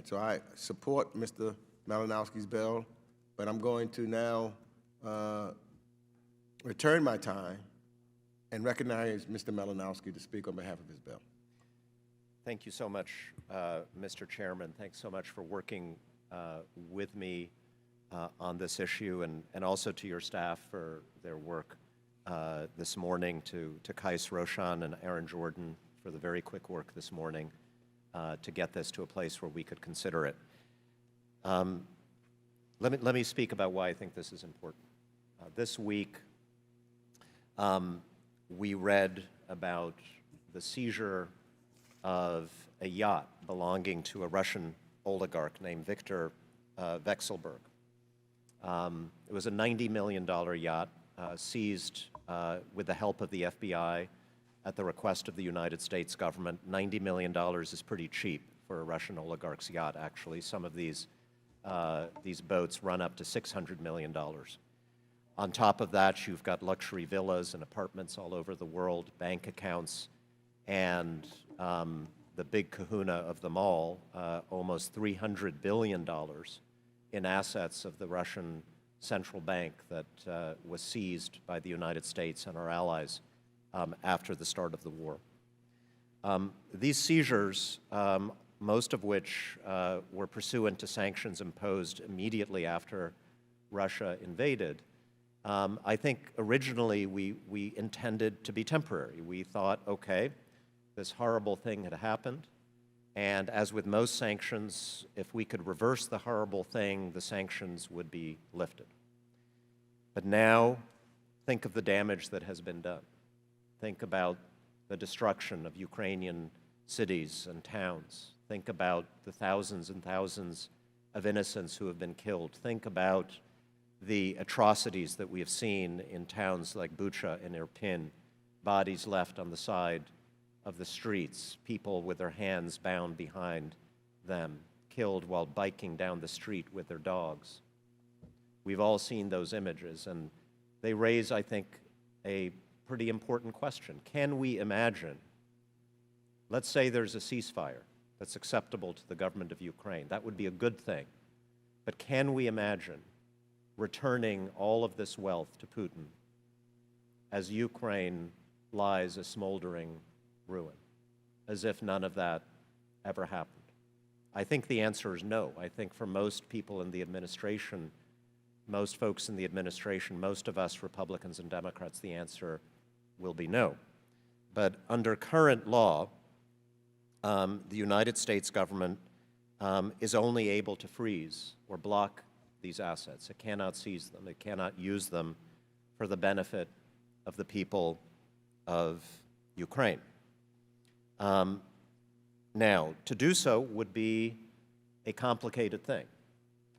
So I support Mr. Malinowski's bill, but I'm going to now return my time and recognize Mr. Malinowski to speak on behalf of his bill. Thank you so much, Mr. Chairman. Thanks so much for working with me on this issue, and also to your staff for their work this morning, to Kais Roshan and Aaron Jordan for the very quick work this morning to get this to a place where we could consider it. Let me speak about why I think this is important. This week, we read about the seizure of a yacht belonging to a Russian oligarch named Viktor Vekselberg. It was a $90 million yacht seized with the help of the FBI at the request of the United States government. $90 million is pretty cheap for a Russian oligarch's yacht, actually. Some of these boats run up to $600 million. On top of that, you've got luxury villas and apartments all over the world, bank accounts, and the big kahuna of them all, almost $300 billion in assets of the Russian central bank that was seized by the United States and our allies after the start of the war. These seizures, most of which were pursuant to sanctions imposed immediately after Russia invaded, I think originally we intended to be temporary. We thought, okay, this horrible thing had happened, and as with most sanctions, if we could reverse the horrible thing, the sanctions would be lifted. But now, think of the damage that has been done. Think about the destruction of Ukrainian cities and towns. Think about the thousands and thousands of innocents who have been killed. Think about the atrocities that we have seen in towns like Bucha and Irpin, bodies left on the side of the streets, people with their hands bound behind them, killed while biking down the street with their dogs. We've all seen those images, and they raise, I think, a pretty important question. Can we imagine, let's say there's a ceasefire that's acceptable to the government of Ukraine. That would be a good thing. But can we imagine returning all of this wealth to Putin as Ukraine lies a smoldering ruin, as if none of that ever happened? I think the answer is no. I think for most people in the administration, most folks in the administration, most of us Republicans and Democrats, the answer will be no. But under current law, the United States government is only able to freeze or block these assets. It cannot seize them. It cannot use them for the benefit of the people of Ukraine. Now, to do so would be a complicated thing,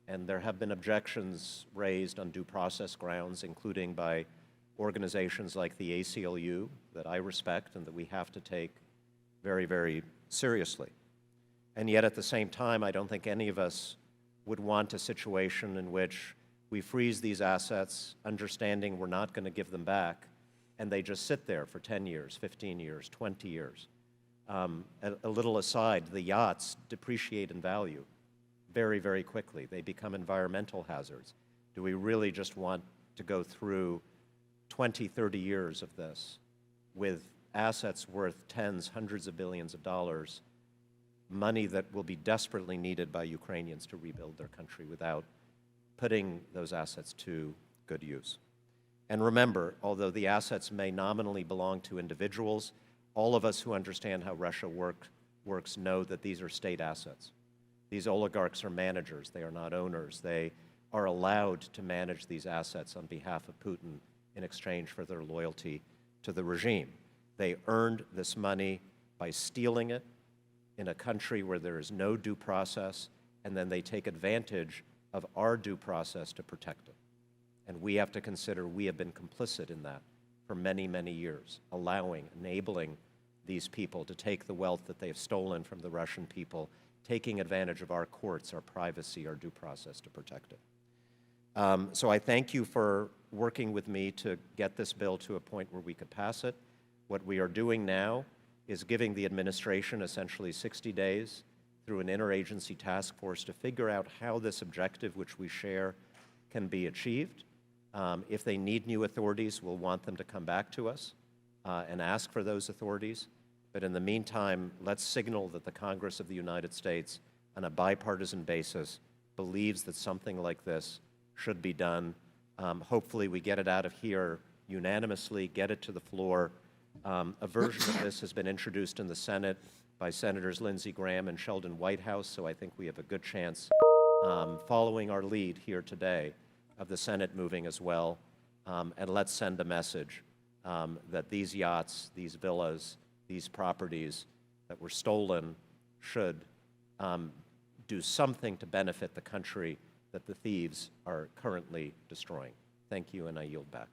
and there have been objections raised on due process grounds, including by organizations like the ACLU that I respect and that we have to take very, very seriously. And yet at the same time, I don't think any of us would want a situation in which we freeze these assets, understanding we're not going to give them back, and they just sit there for 10 years, 15 years, 20 years. A little aside, the yachts depreciate in value very, very quickly. They become environmental hazards. Do we really just want to go through 20, 30 years of this with assets worth tens, hundreds of billions of dollars, money that will be desperately needed by Ukrainians to rebuild their country without putting those assets to good use? And remember, although the assets may nominally belong to individuals, all of us who understand how Russia works know that these are state assets. These oligarchs are managers. They are not owners. They are allowed to manage these assets on behalf of Putin in exchange for their loyalty to the regime. They earned this money by stealing it in a country where there is no due process, and then they take advantage of our due process to protect it. And we have to consider we have been complicit in that for many, many years, enabling these people to take the wealth that they have stolen from the Russian people, taking advantage of our courts, our privacy, our due process to protect it. So I thank you for working with me to get this bill to a point where we could pass it. What we are doing now is giving the administration essentially 60 days through an interagency task force to figure out how this objective, which we share, can be achieved. If they need new authorities, we'll want them to come back to us and ask for those authorities. But in the meantime, let's signal that the Congress of the United States, on a bipartisan basis, believes that something like this should be done. Hopefully we get it out of here unanimously, get it to the floor. A version of this has been introduced in the Senate by Senators Lindsey Graham and Sheldon Whitehouse, so I think we have a good chance, following our lead here today, of the Senate moving as well. And let's send a message that these yachts, these villas, these properties that were stolen should do something to benefit the country that the thieves are currently destroying. Thank you, and I yield back.